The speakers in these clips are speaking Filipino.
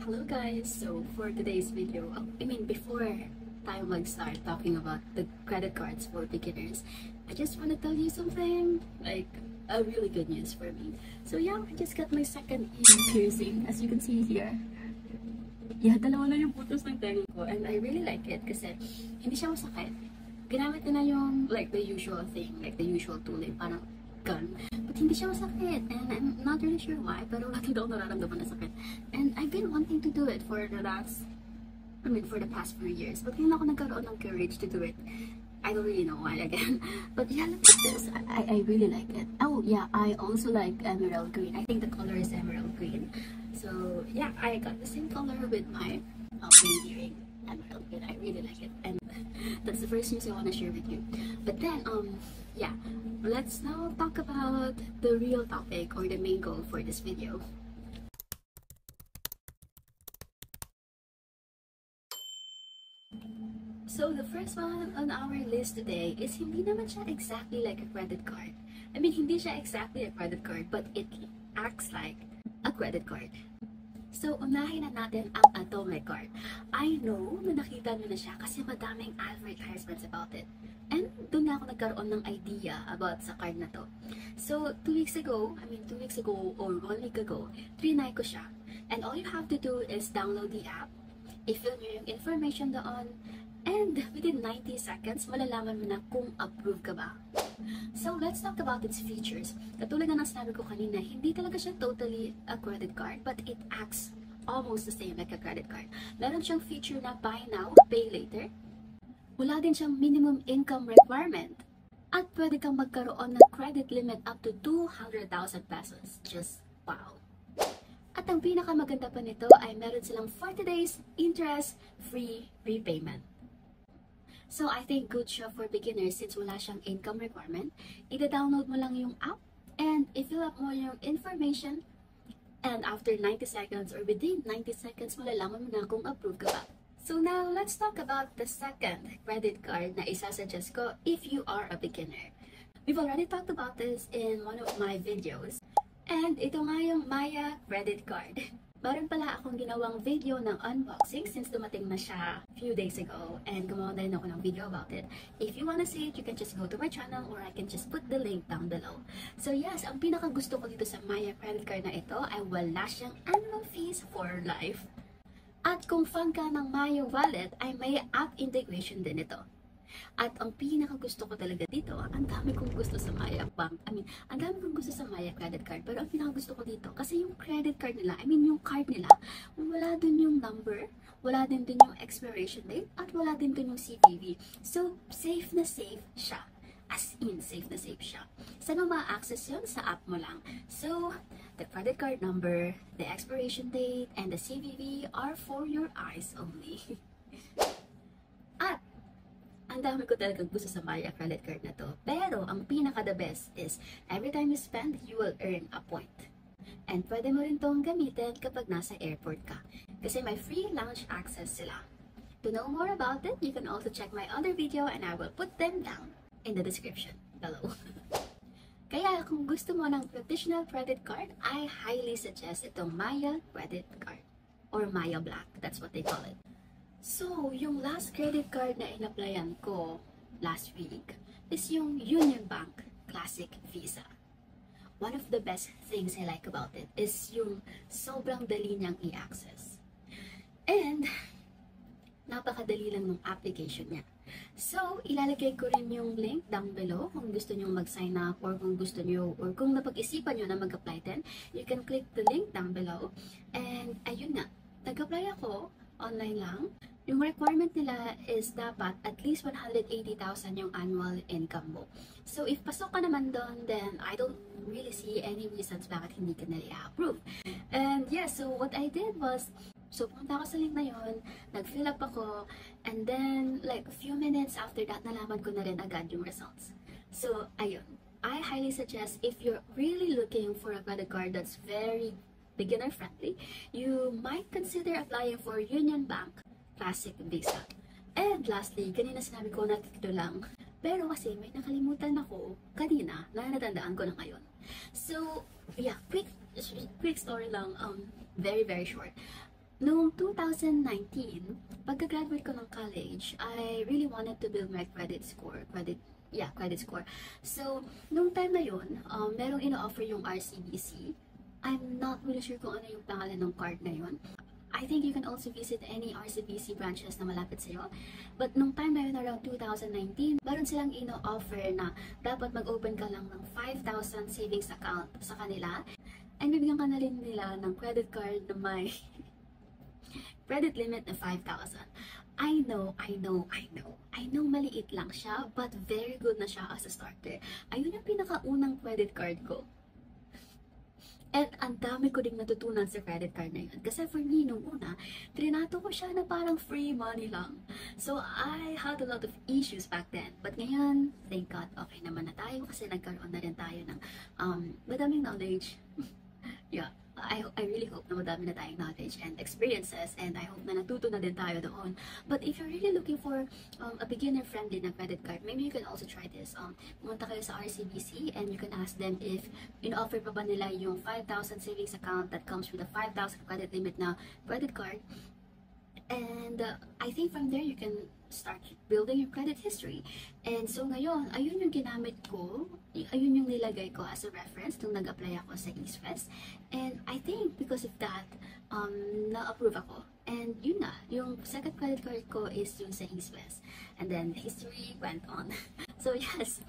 Hello guys! So for today's video, before tayo mag-start talking about the credit cards for beginners, I just want to tell you something, like a really good news for me. So yeah, I just got my second ear piercing, as you can see here. Yeah, dalawa na yung putos ng tenga ko and I really like it kasi hindi siya masakit. Ginamit ko na yung like the usual thing, like the usual tool, parang gun. But hindi siya masakit and I'm not really sure why, pero lagi daw nararamdaman na sakit. And I've been wanting to do it for the past few years. But hindi ako nagkaroon ng courage to do it. I don't really know why again. But yeah, look at this. I really like it. Oh yeah, I also like emerald green. I think the color is emerald green. So yeah, I got the same color with my earring. Emerald green. I really like it. And that's the first news I want to share with you. But then, yeah, let's now talk about the real topic or the main goal for this video. So the first one on our list today is hindi naman siya exactly like a credit card. Hindi siya exactly a credit card, but it acts like a credit card. So, unahin na natin ang Atome card. I know na nakita nyo na siya kasi madaming advertisements about it. And doon na ako nagkaroon ng idea about sa card na to. So, 2 weeks ago or 1 week ago, trinay ko siya. And all you have to do is download the app, i-fill nyo yung information doon, and within 90 seconds, malalaman mo na kung approve ka ba. So, let's talk about its features. Katulad na sinabi ko kanina, hindi talaga siya totally a credit card, but it acts almost the same like a credit card. Meron siyang feature na buy now, pay later. Wala din siyang minimum income requirement. At pwede kang magkaroon ng credit limit up to 200,000 pesos. Just wow! At ang pinakamaganda pa nito ay meron silang 40 days interest-free repayment. So, I think good siya for beginners since wala siyang income requirement. Ida-download mo lang yung app and i-fill up mo yung information and after 90 seconds or within 90 seconds, malalaman mo na kung approve ka ba. So now, let's talk about the second credit card na isasuggest ko if you are a beginner. We've already talked about this in one of my videos. And ito nga yung Maya credit card. Meron pala akong ginawang video ng unboxing since dumating na siya few days ago and gumawa na rin ako ng video about it. If you wanna see it, you can just go to my channel or I can just put the link down below. So yes, ang pinakagusto ko dito sa Maya credit card na ito ay wala siyang annual fees for life. At kung fan ka ng Maya wallet, ay may app integration din ito. At ang pinakagusto ko talaga dito, ang dami kong gusto sa Maya Bank. Ang dami kong gusto sa Maya credit card. Pero ang pinakagusto ko dito, kasi yung credit card nila, yung card nila, wala dun yung number, wala din dun yung expiration date, at wala din dun yung CVV. So, safe na safe siya. As in, safe na safe siya. Saan mo ma-access yun? Sa app mo lang. So, the credit card number, the expiration date, and the CVV are for your eyes only. At, ang dami ko talagang gusto sa Maya credit card na to. Pero, ang pinaka-the best is, every time you spend, you will earn a point. And pwede mo rin itong gamitin kapag nasa airport ka. Kasi may free lounge access sila. To know more about it, you can also check my other video and I will put them down in the description below. Kaya kung gusto mo ng traditional credit card, I highly suggest itong Maya credit card. Or Maya Black, that's what they call it. So, yung last credit card na in-applyan ko last week is yung Union Bank Classic Visa. One of the best things I like about it is yung sobrang dali niyang i-access. And, napakadali lang ng application niya. So, ilalagay ko rin yung link down below kung gusto nyo mag-sign up or kung gusto nyo or kung napag-isipan nyo na mag-apply din, you can click the link down below. And, ayun nga, nag-apply ako, online lang. Yung requirement nila is dapat at least 180,000 yung annual income mo. So, if pasok ka naman doon, then I don't really see any reasons bakit hindi ka nila i-approve. And yeah, so what I did was, so pumunta ako sa link na yun, nag-fill up ako, and then like a few minutes after that, nalaman ko na rin agad yung results. So, ayun. I highly suggest if you're really looking for a credit card that's very beginner-friendly, you might consider applying for Union Bank Classic Visa. And lastly, kanina sinabi ko na ito lang. Pero kasi may nakalimutan ako kanina na natandaan ko na ngayon. So, yeah, quick story lang, very short. Noong 2019, pagka-graduate ko ng college, I really wanted to build my credit score. Credit score. So, nung time na yun, merong ino-offer yung RCBC. I'm not really sure kung ano yung pangalan ng card na yun. I think you can also visit any RCBC branches na malapit sa'yo. But nung time na yun, around 2019, meron silang ino-offer na dapat mag-open ka lang ng 5,000 savings account sa kanila. And bibigyan ka na rin nila ng credit card na may credit limit na 5,000. I know, maliit lang siya, but very good na siya as a starter. Ayun yung pinakaunang credit card ko. And ang dami ko ding natutunan sa credit card na yun. Kasi for me, nung una, trinato ko siya na parang free money lang. So, I had a lot of issues back then. But ngayon, thank God, okay naman na tayo kasi nagkaroon na rin tayo ng madaming knowledge. Yeah, I really hope na madami na tayong knowledge and experiences, and I hope na natuto na din tayo doon. But if you're really looking for a beginner-friendly na credit card, maybe you can also try this. Pumunta kayo sa RCBC and you can ask them if in-offer pa ba nila yung 5,000 savings account that comes with a 5,000 credit limit na credit card. And I think from there, you can start building your credit history. And so ngayon, ayun yung ginamit ko, ayun yung nilagay ko as a reference nung nag-apply ako sa East West. And I think because of that, na-approve ako. And yun na, yung second credit card ko is yung sa East West. And then the history went on. So yes,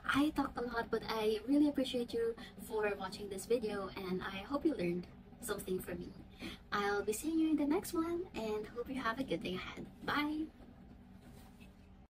I talked a lot, but I really appreciate you for watching this video, and I hope you learned something from me. I'll be seeing you in the next one, and hope you have a good day ahead. Bye!